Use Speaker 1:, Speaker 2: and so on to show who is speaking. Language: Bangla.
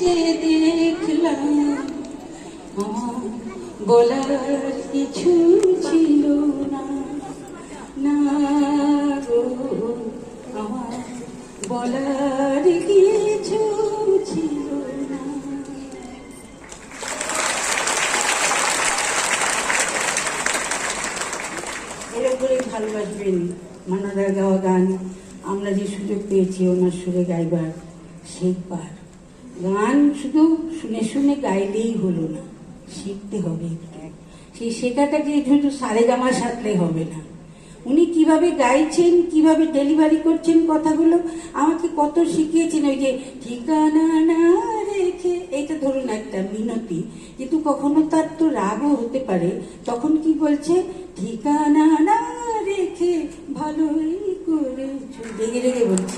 Speaker 1: যে দেখলাম আমার বলার কিছু ছিল না, না গো আমার বলার কিছু ছিল না। এরকম করে ভালোবাসবেন মান্নাদার গাওয়া গান। আমরা যে সুযোগ পেয়েছি ওনার সুরে গাইবার, শেখবার। গান শুধু শুনে শুনে গাইলেই হলো না, শিখতে হবে। সেই শেখাটাকে শুধু সারেগামা সাধলে হবে না। উনি কিভাবে গাইছেন, কিভাবে ডেলিভারি করছেন কথাগুলো, আমাকে কত শিখিয়েছেন। ওই যে ঠিকানা না রেখে, এইটা ধরুন একটা মিনতি, কিন্তু কখনো তার তো রাগও হতে পারে। তখন কি বলছে, ঠিকানা না রেখে ভালোই করে রেগে রেগে বলছে।